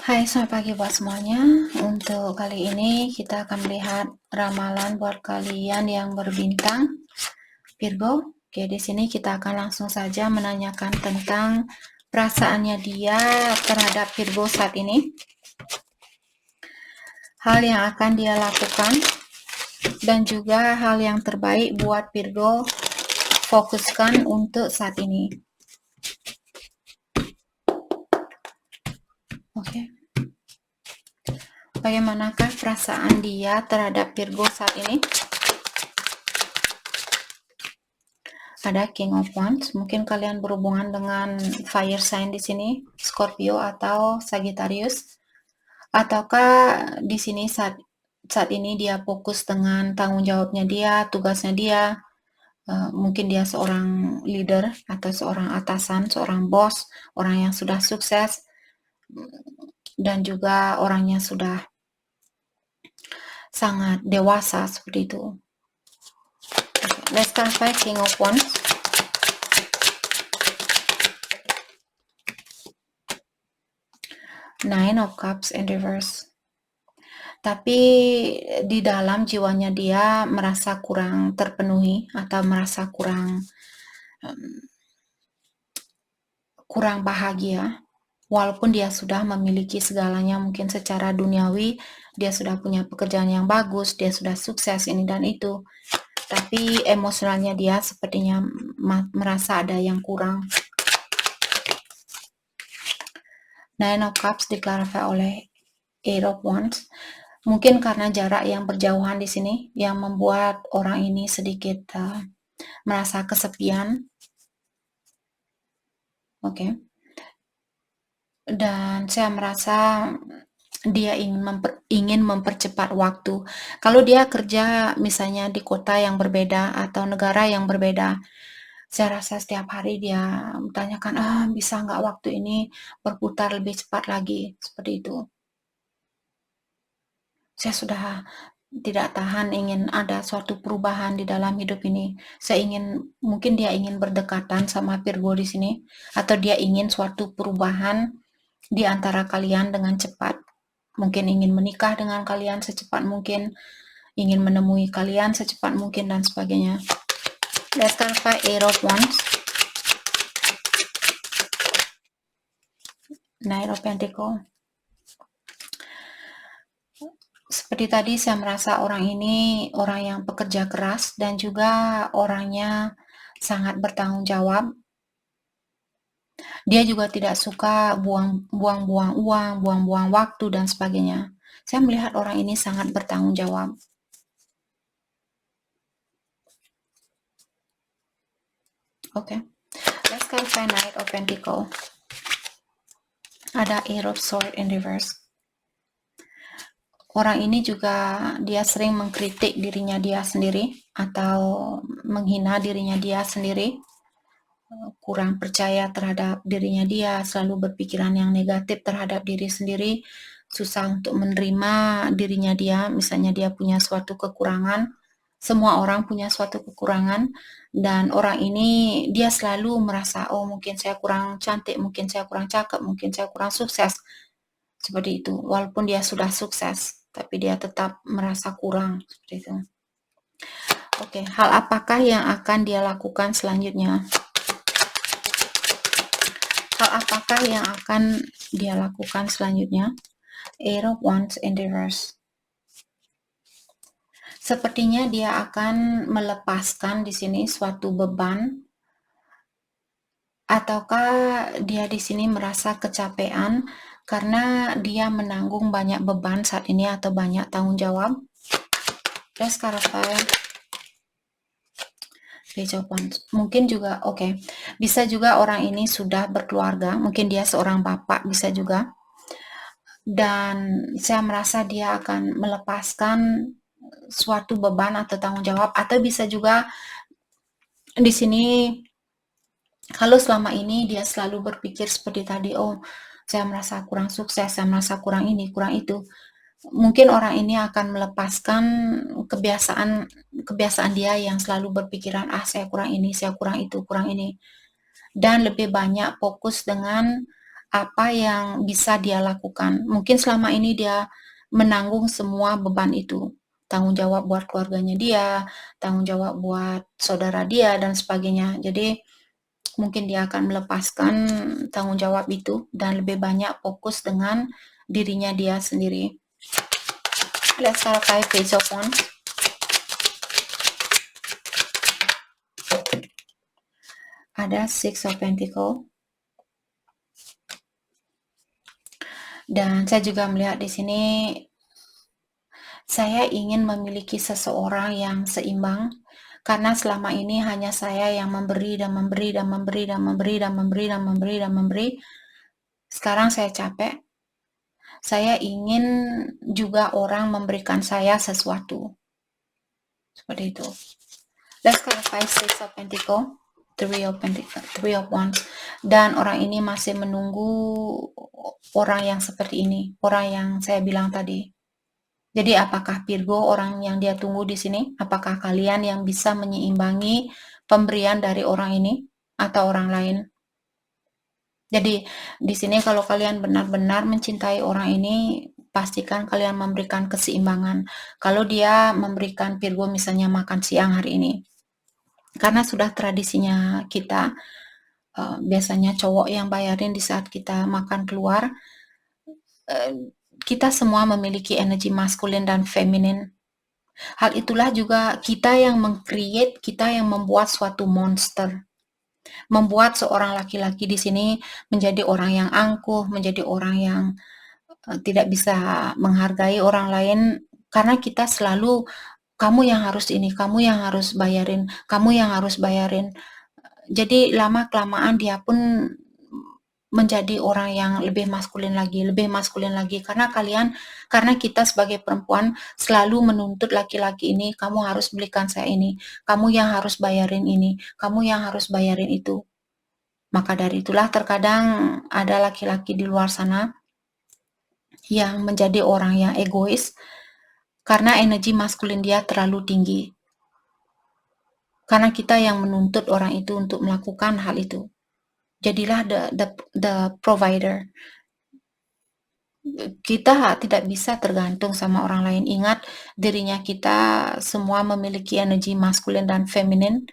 Hai, selamat pagi buat semuanya. Untuk kali ini kita akan melihat ramalan buat kalian yang berbintang Virgo. Oke, di sini kita akan langsung saja menanyakan tentang perasaannya dia terhadap Virgo saat ini. Hal yang akan dia lakukan dan juga hal yang terbaik buat Virgo fokuskan untuk saat ini. Oke. Bagaimanakah perasaan dia terhadap Virgo saat ini? Ada King of Wands, mungkin kalian berhubungan dengan fire sign di sini, Scorpio atau Sagittarius, ataukah di sini saat ini dia fokus dengan tanggung jawabnya dia, tugasnya dia, mungkin dia seorang leader atau seorang atasan, seorang bos, orang yang sudah sukses, dan juga orangnya sudah sangat dewasa seperti itu. Let's start by King of Wands. Nine of Cups in reverse. Tapi di dalam jiwanya dia merasa kurang terpenuhi atau merasa kurang bahagia. Walaupun dia sudah memiliki segalanya, mungkin secara duniawi dia sudah punya pekerjaan yang bagus, dia sudah sukses ini dan itu. Tapi emosionalnya dia sepertinya merasa ada yang kurang. Nine of Cups diklarifikasi oleh Eight of Wands. Mungkin karena jarak yang berjauhan di sini yang membuat orang ini sedikit merasa kesepian. Oke. Dan saya merasa dia ingin mempercepat waktu. Kalau dia kerja misalnya di kota yang berbeda atau negara yang berbeda, saya rasa setiap hari dia menanyakan, bisa nggak waktu ini berputar lebih cepat lagi, seperti itu. Saya sudah tidak tahan ingin ada suatu perubahan di dalam hidup ini. Mungkin dia ingin berdekatan sama Virgo di sini, atau dia ingin suatu perubahan di antara kalian dengan cepat. Mungkin ingin menikah dengan kalian secepat mungkin, ingin menemui kalian secepat mungkin, dan sebagainya. Let's start by Eight of Wands. Knight of Pentacles. Seperti tadi saya merasa orang ini orang yang pekerja keras dan juga orangnya sangat bertanggung jawab. Dia juga tidak suka buang-buang uang, buang-buang waktu dan sebagainya. Saya melihat orang ini sangat bertanggung jawab. Oke. Let's clarify Knight of Pentacles. Ada Eight of Swords in reverse. Orang ini juga dia sering mengkritik dirinya dia sendiri atau menghina dirinya dia sendiri, kurang percaya terhadap dirinya dia, selalu berpikiran yang negatif terhadap diri sendiri, susah untuk menerima dirinya dia. Misalnya dia punya suatu kekurangan, semua orang punya suatu kekurangan, dan orang ini dia selalu merasa, mungkin saya kurang cantik, mungkin saya kurang cakep, mungkin saya kurang sukses, seperti itu. Walaupun dia sudah sukses, tapi dia tetap merasa kurang, seperti itu. Oke, hal apakah yang akan dia lakukan selanjutnya? Hal apakah yang akan dia lakukan selanjutnya? Eight of Wands in reverse. Sepertinya dia akan melepaskan di sini suatu beban, ataukah dia di sini merasa kecapean karena dia menanggung banyak beban saat ini atau banyak tanggung jawab. Let's clarify. Page of Wands. Mungkin juga, bisa juga orang ini sudah berkeluarga, mungkin dia seorang bapak, bisa juga. Dan saya merasa dia akan melepaskan suatu beban atau tanggung jawab, atau bisa juga di sini kalau selama ini dia selalu berpikir seperti tadi, saya merasa kurang sukses, saya merasa kurang ini, kurang itu. Mungkin orang ini akan melepaskan kebiasaan dia yang selalu berpikiran, saya kurang ini, saya kurang itu, kurang ini. Dan lebih banyak fokus dengan apa yang bisa dia lakukan. Mungkin selama ini dia menanggung semua beban itu. Tanggung jawab buat keluarganya dia, tanggung jawab buat saudara dia, dan sebagainya. Jadi, mungkin dia akan melepaskan tanggung jawab itu dan lebih banyak fokus dengan dirinya dia sendiri. Let's clarify page of one. Ada Six of Pentacle. Dan saya juga melihat di sini, saya ingin memiliki seseorang yang seimbang, karena selama ini hanya saya yang memberi dan memberi dan memberi dan memberi dan memberi dan memberi dan memberi. Sekarang saya capek. Saya ingin juga orang memberikan saya sesuatu. Seperti itu. Let's clarify Six of Pentacle, Three of Wands. Dan orang ini masih menunggu orang yang seperti ini, orang yang saya bilang tadi. Jadi apakah Virgo orang yang dia tunggu di sini? Apakah kalian yang bisa menyeimbangi pemberian dari orang ini atau orang lain? Jadi di sini kalau kalian benar-benar mencintai orang ini, pastikan kalian memberikan keseimbangan. Kalau dia memberikan Virgo misalnya makan siang hari ini, karena sudah tradisinya kita, biasanya cowok yang bayarin di saat kita makan keluar. Kita semua memiliki energi maskulin dan feminin. Hal itulah juga kita yang meng-create, kita yang membuat suatu monster. Membuat seorang laki-laki di sini menjadi orang yang angkuh, menjadi orang yang tidak bisa menghargai orang lain, karena kita selalu, kamu yang harus ini, kamu yang harus bayarin, kamu yang harus bayarin. Jadi lama-kelamaan dia pun menjadi orang yang lebih maskulin lagi, karena kita sebagai perempuan selalu menuntut laki-laki ini, kamu harus belikan saya ini, kamu yang harus bayarin ini, kamu yang harus bayarin itu. Maka dari itulah terkadang ada laki-laki di luar sana yang menjadi orang yang egois karena energi maskulin dia terlalu tinggi. Karena kita yang menuntut orang itu untuk melakukan hal itu. Jadilah the provider. Kita tidak bisa tergantung sama orang lain. Ingat, dirinya kita semua memiliki energi maskulin dan feminin.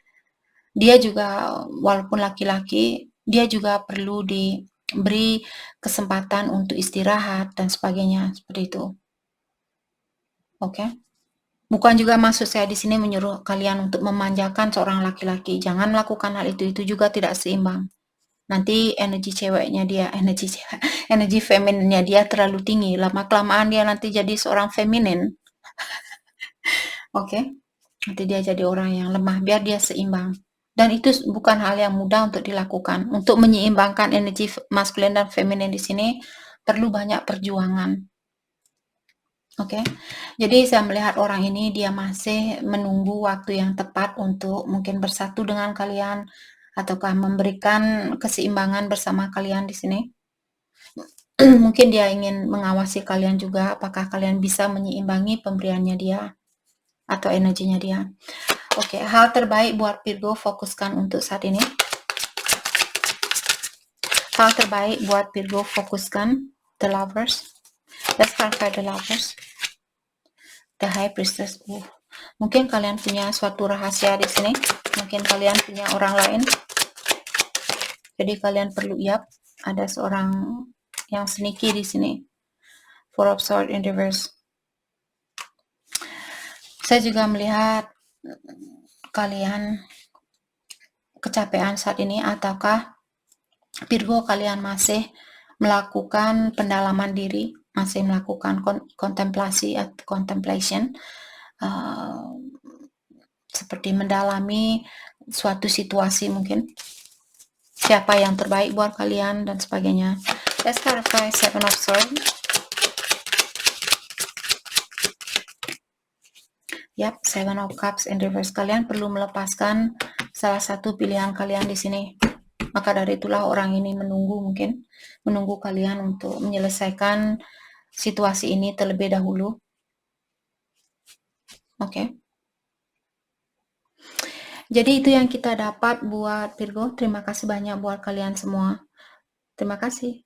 Dia juga, walaupun laki-laki, dia juga perlu diberi kesempatan untuk istirahat dan sebagainya, seperti itu. Oke? Bukan juga maksud saya di sini menyuruh kalian untuk memanjakan seorang laki-laki. Jangan melakukan hal itu juga tidak seimbang. Nanti energi femininnya dia terlalu tinggi. Lama-kelamaan dia nanti jadi seorang feminin. Oke? Nanti dia jadi orang yang lemah, biar dia seimbang. Dan itu bukan hal yang mudah untuk dilakukan. Untuk menyeimbangkan energi maskulin dan feminin di sini perlu banyak perjuangan. Oke, jadi saya melihat orang ini dia masih menunggu waktu yang tepat untuk mungkin bersatu dengan kalian ataukah memberikan keseimbangan bersama kalian di sini. Mungkin dia ingin mengawasi kalian juga, apakah kalian bisa menyeimbangi pemberiannya dia atau energinya dia. Oke, hal terbaik buat Virgo fokuskan untuk saat ini. Hal terbaik buat Virgo fokuskan, the Lovers. Let's clarify the Lovers. The High Priestess. Mungkin kalian punya suatu rahasia di sini. Mungkin kalian punya orang lain. Jadi kalian perlu ada seorang yang sneaky di sini. Four of Swords in reverse. Saya juga melihat kalian kecapean saat ini, ataukah Virgo kalian masih melakukan pendalaman diri, masih melakukan kontemplasi atau contemplation, seperti mendalami suatu situasi mungkin. Siapa yang terbaik buat kalian dan sebagainya. Let's clarify Seven of Swords. Seven of Cups in reverse. Kalian perlu melepaskan salah satu pilihan kalian di sini. Maka dari itulah orang ini menunggu kalian untuk menyelesaikan situasi ini terlebih dahulu. Oke. Jadi itu yang kita dapat buat Virgo. Terima kasih banyak buat kalian semua. Terima kasih.